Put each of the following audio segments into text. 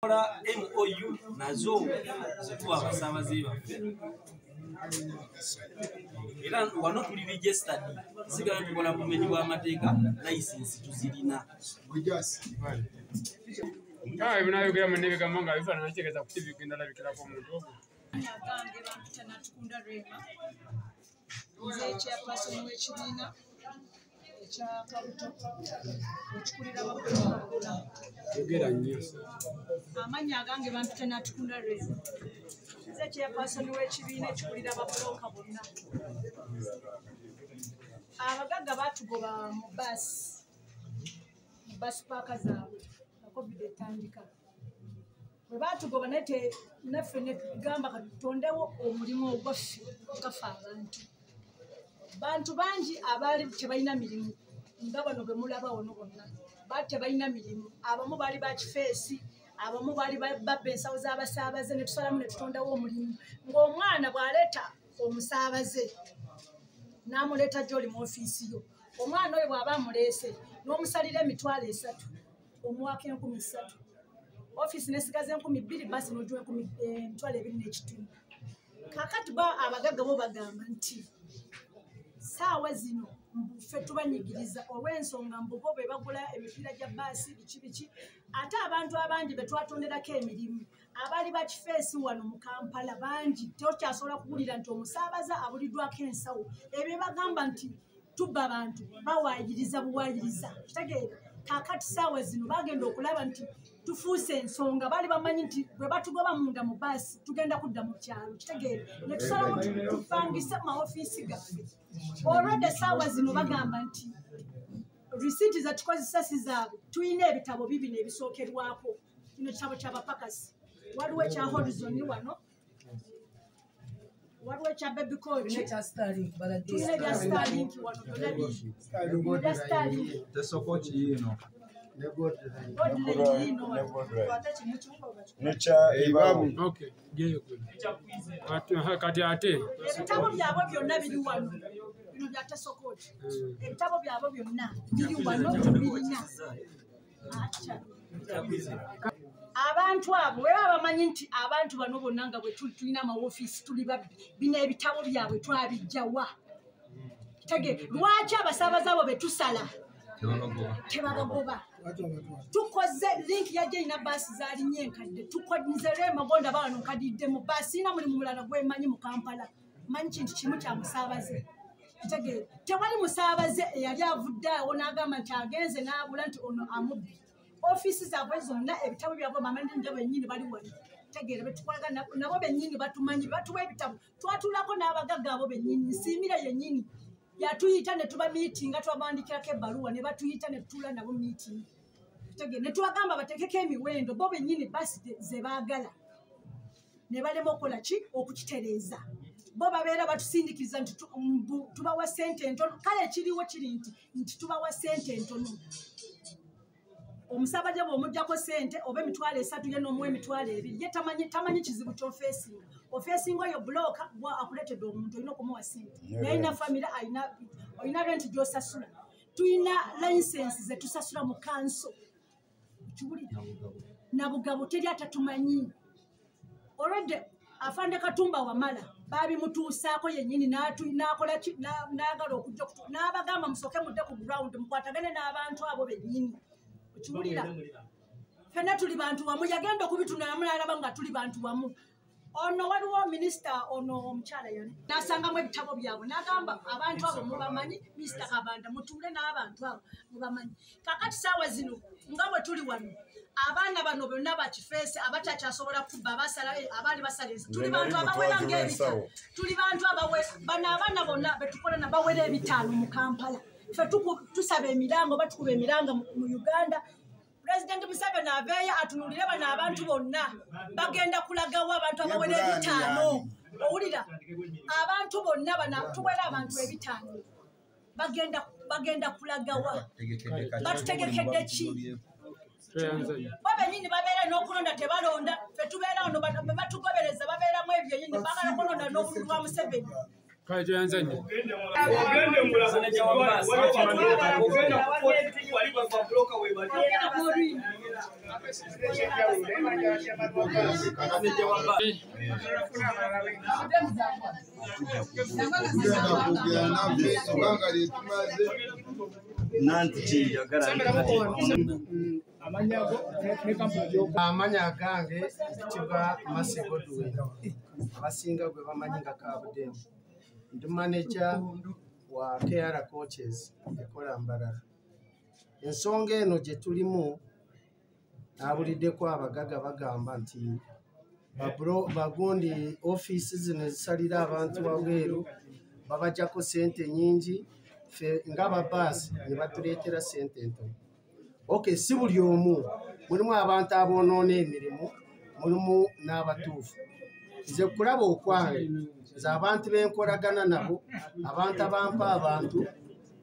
MOU nazo zituwa abasaabaze baffe era wano tuli registered sigala tukola bumenyi bw'amateeka license tuzirina ebinayogera mu nebigambo nga bifaanana kitegeeza ku TV genda labikirako omuntu ogwo agange bampita Natukunda Rema nze chairperson w'ekibiina ekya Kabuto ekikulira abakulira yogera nnyo amannya agange bampita Natukunda Rema nze chairperson w'ekibiina ekikulira ababuloka bonna abagagga baatugoba mu basi paaka zaabwe nga covid etandika bwe baatugoba naffe netugamba katutondewo omulimu ogwaffe gafe abantu bangi abaali tebalina mirimu nga bano bwe mulaba wano bonna baali tebalina mirimu abamu baali bakifeesi abamu baali babba ensawo z'abasaabaze ne tusalamu ne tutondawo omulimu ng'omwana bw'aleeta omusaabaze n'amuleeta gy'oli mu ofiisi yo omwana oyo bw'aba amuleese n'omusalira £3,000 omwaka 3,000 ofiisi nesigaza 2,000 basi n'ogiwa 2,200 kakati abagagga bo bagamba nti saawa zino ffe tubanyigiriza olw'ensonga mbubo be bagula emipiira gya baasi biki ate abantu abangi be twatonderako emirimu abaali bakifeesi wano mu Kampala bangi tokyasobola kuwulira nti omusaabaza abuliddwako ensawo ebyo bagamba nti tubba abantu bawaayiriza buwaayiriza kitegeera kakati saawa zino bagenda okulaba nti tufuuse ensonga baali bamanyi nti bwe batugoba munda mu baasi tugenda kudda mu kyalo kitegeera ne tusalamu tupangise mu maofiisi gaffe olwedde saawa zino bagamba nti risiiti zetukozesa si zaabwe tulina ebitabo bibino ebisookerwako kino kitabo ky'abapakasi waliwo ekya horizoni wano waliwo ekya bebicoach tulina ebya starlink wano byonna starlink kati ate ebitabo byabwe byonna biri wano bino bya tesokoti ebitabo byabwe byonna biri wano birina abantu abo bwe baba bamanyi nti abantu bano bonna nga bwe tulina amawofiisi tuli babbi bino ebitabo byabwe twabijjawa lwaki abasaabaze abo betusala tebabagoba tukoze linki yajja ina baasi zalinye enkadde tukoze Rema Gonda bano nkadidde mu baasi ina mulimu mulala gwemanyi mu Kampala manyi kintu kimu kya musaabaze kitegeera tewali musaabaze eyali avudde awo n'agamba nti agenze n'abula nti ono amubbi ofiisi zaabwe zonna ebitabo byabwe bamanyi nje bennyini bali wano kitegeera betukolaga nabo bennyini batumanyi batuwa ebitabo twatuulako n'abagagga abo bennyini nsiimira yennyini yatuyita ne tuba miitinga twabandikirako ebbaluwa ne batuyita ne tutuula nabo miitingi ne tubagamba batekeko emiwendo bo bennyini basi ze baagala ne balema okukola ki okukitereeza bo babeera batusindikiza nti tubawa ssente entono kale ekiriwo kiri nti tubawa ssente entono omusaabaze bw'omugyako ssente oba £3,000 ye n'omuwa £2,000 ye tamanyi kizibu ky'ofeesinga ofeesinga oyo bulooka bwa akuleetedde omuntu olina okumuwa ssente nayina famire olina renti gy'osasula tulina layisensi ze tusasula mu kanso kiwulira na bugabo teri atatumanyi olwedde afande Katumba Wamala babimutuusaako yennyini n'akola n'agala okujja n'abagamba musooke mudde ku ground mukwatagane n'abantu abo bennyini kiwulira ffenna tuli bantu wamu yagenda okubitunulamu n'alaba nga tuli bantu wamu ono waliwo minisita ono omukyala yani n'asangamu ebitabo byabwe n'agamba abantu abo mubamanyi minisita Kabanda mutuule n'abantu abo mubamanyi kakati saawa zino nga bwe tuli wano abaana bano bonna bakifeesi abatakyasobola kubba abaali basala tuli bantu abawera ng'ebitabo tuli bantu bano abaana bonna betukola bawera 5 mu Kampala ffe tusaba emirango batukuba emirango mu Uganda President Museveni aveeyo atunulire bano abantu bonna bagenda kulagawo abantu abawera 5 owulira abantu bonna tuwera abantu 5 bagenda kulagawa batutegekedde ki bo bennyini babeera n'okulonda tebalonda ffe tubeera ono batugobereza babeeramu ebyo yennyini bagala kulonda n'obululu bwa Museveni Kajanzanya. Ogenda amanya gange kiba Masego Duwe abasinga gwe bamanyi nga Kabudemu ndi manager wa KR Coaches ekola Mbarara. Ensonga eno gye tulimu nabuliddeko abagaga bagamba nti bagundi offices zino zisalira abantu wabweru babajjako sente nyingi ng'ababaasi ne batuleetera sente ntono. Okay, si buli omu, mulimu abantu aboonoona emirimu, mulimu n'abatuufu. Nze kulaba okwange nze abantu benkolagana nabo, abantu abampa abantu.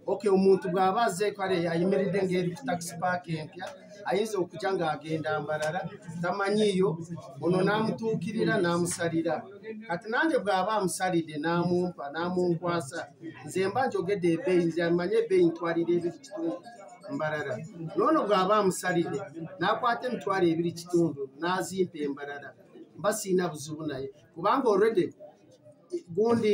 Okay, omuntu bw'aba azze kale ayimiridde ng'eri ku taxi park empya ayinza okujja ng'agenda Mbarara tamanyiiyo ono n'amutuukirira n'amusalira. Kati nange bw'aba amusalidde n'amumpa n'amunkwasa nze mba njogedde ebbeeyi nze amanye ebbeeyi ntwalira 2.5 Mbarara. N'ono bw'aba amusalidde n'akwata emitwalo 2.5 n'azimpa Mbarara mba siina buzibu naye kubanga already gundi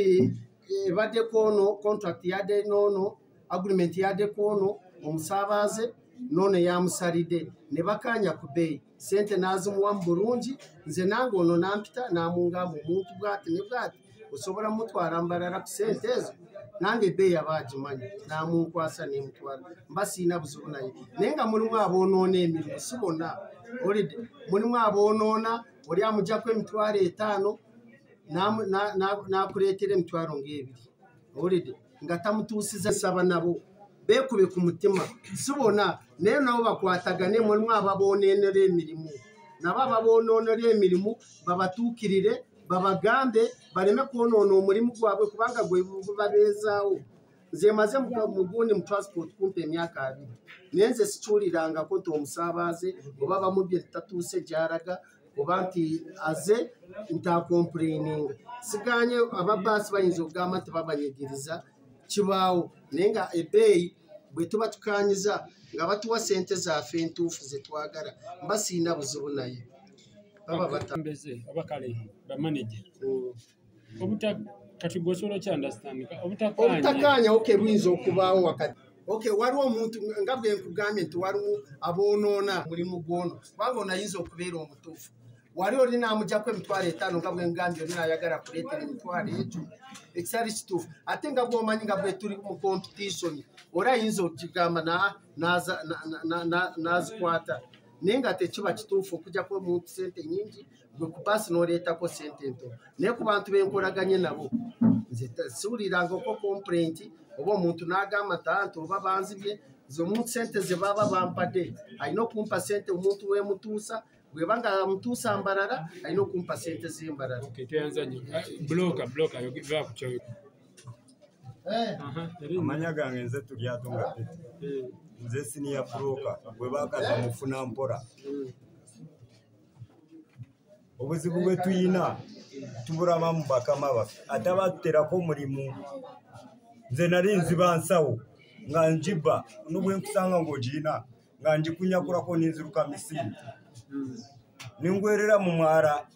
ebaddeko ono contract yadde n'ono agreement yaddeko ono omusaabaze n'ono yamusalidde ne bakaanya ku bbeeyi sente n'azimuwa mu bulungi nze nange ono nampita n'amungamba omuntu bw'ati ne bw'ati osobola mutwala Mbarara ku sente ezo nange ebbeeyi aba agimanyi n'amunkwasa n'emutwala mba siina buzibu naye naye nga mulimu aboonoona emirimu si bonna olidde mulimu aboonoona oli amugjako emitwalo 5 n'akuleetera emitwalo nga 2 olidde nga tamutuusiza saba nabo beekube ku mutima si bonna naye nabo bakwatagane mulimu ababoononera emirimu nabo ababoononera emirimu babatuukirire babagambe baleme kwonoona omulimu gwabwe kubanga gwe babeezaawo. Nze maze mugundi mu transport kumpa emyaka 2 naye nze sikiwulirangako nti omusaabaze oba bamubye tatuuse gy'alaga oba nti aze nti akomplaininga. Siganye ababaasi bayinza okugamba nti babanyigiriza kibaawo naye nga ebbeeyi bwe tuba tukaanyiza nga batuwa sente zaffe entuufu ze twagala mba siina buzibu naye baba batambeze abakale bamanager kati gosobola ki understand obutakaanya okay buyinza okubaawo wakati okay waliwo omuntu nga bwe nkugambye nti waliwo aboonoona mulimu gwono kubanga onayinza okubeera omutuufu wali olina amugjako emitwalo 5 nga bwe ngambye olina ayagala kuleetera emitwalo ekyo ekitali kituufu ate nga bw'omanyi nga bwe tuli mu competition oli ayinza okigamba n'azikwata naye nga tekiba kituufu okugjako omuntu sente nyingi gwe ku baasi n'oleetako sente ntono naye ku bantu benkolaganye nabo nze siwulirangako complaint oba omuntu n'agamba nti oba banzibye nze omuntu sente ze baba bampadde alina okumpa sente omuntu weemutuusa bweba nga amutuusa Mbarara alina okumpa sente z'Embarara. Amanya gange nze Tulyatunga Pete nze senior broker bwe baakaza mufuna mpora obuzibu bwe tuyina tubulaba mu bakama baffe ate abaterako omulimu nze nali nziba nsawo nga njiba nubwe nkusanga ng'ogiyina nga njikunyakulako ninziruka misiri ningwerera mu mwara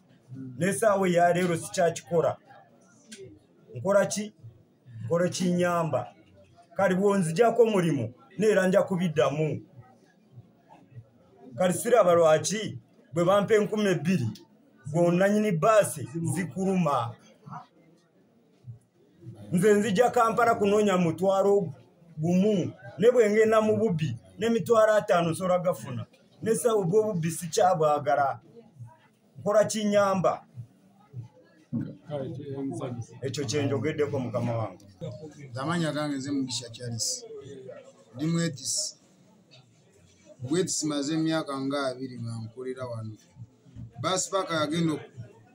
n'esaawa ya leero sikyakikola nkola ki nkola kinyamba kali bwonzijako omulimu neera nja kubiddamu kali siraba lwaki bwe bampa 2,000 gwonnanyini baasi zikuluma nze nzija Kampala kunoonya mutwalo gumu ne bwe ngenda mu bubbi n'emitwalo 5 nsobola gafuna n'esaawa obw'obubbi sikyabwagala nkola kinyamba ekyo kyenjogeddeko mukama wange. Amanya gange nze Mugisha Charles ndi mwetisi maze emyaka nga 2 nga nkolera wano baasi paka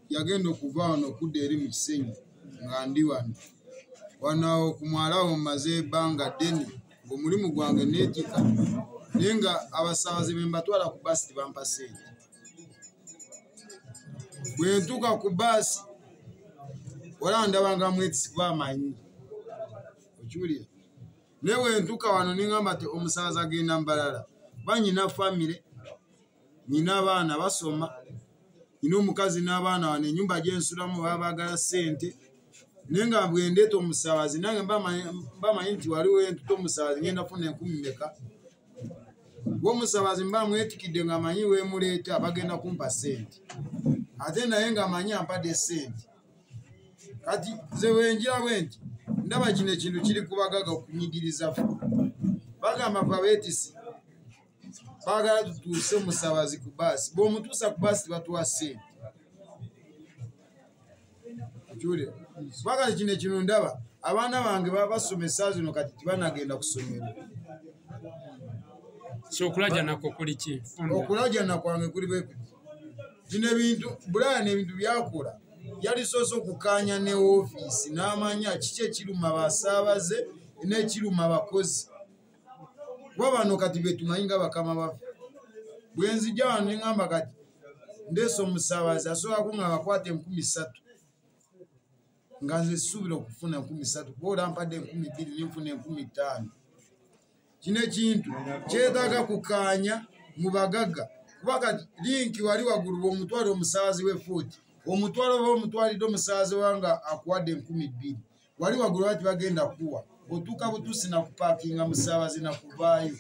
yagenda okuva wano okudda eri mu Kisenyi nga ndi wano ku mwalawo maze ebbanga ddene ng'omulimu gwange neetika naye nga abasaabaze be mbatwala ku baasi tebampa sente bwe ntuuka ku baasi wala ndabanga mwetisi kuba amanyi okiwulira naye bwe ntuuka wano ningamba nti omusaabaze agenda Mbarara banyina famire nina abaana basoma, nina omukazi n'abaana wano ennyumba gye nsulamu baba baagala ssente, naye nga bwe ndeeta omusaabazi nange mbamanyi nti waliwo entuta omusaabazi ngenda funa 10 meka. Bw'omusaabazi mba mwetikidde ng'amanyi weemuleeta bagenda kumpa ssente, ate naye ng'amanyi ampadde ssente. Kati nze bwenjira bwe nti ndaba kino ekintu kiri kubagaga okunyigiriza ffe. Bagamba ffe abeetisi baagala tutuuse omusaabazi ku baasi, bw'omutuusa ku baasi tebatuwa ssente. Bakati kino kino ndaba abaana bange baba basoma essaawa zino kati tibanagenda ku ssomero. So okulajana kwo kuli ki? Okulajana kwange kuli bwe kuti bino ebintu Brian ebintu byakola yalisoose okukaanya ne woofiisi n'amanya kiki ekiruma basaabaze n'ekiruma abakozi. Kuba bano kati be tumanyi nga bakama baffe. Bwe nzija wano ne ŋŋamba kati ndeesa omusaabazi asobola kuŋŋamba akwate 30,000 nga nze ssuubira okufuna 30,000 kuba olampadde 20,000 ninfuna 50,000. Kino ekintu kyetaaga kukaanya mu bagagga. Kuba kati linki wali waggulu bw'omutwala omusaabazi we 40, omutwala oba omutwalidde omusaabazi wanga akuwadde 20,000, wali waggulu bati bagenda kuwa. Otuuka butuusi na kupaakinga musaabazi na kuvaayo.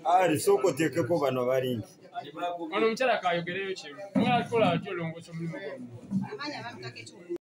Ali soko tekeko bano balingi. Ono omukyala kayogereyo kimu. Mwala tukola atyo olongoosa omulimu gwammwe.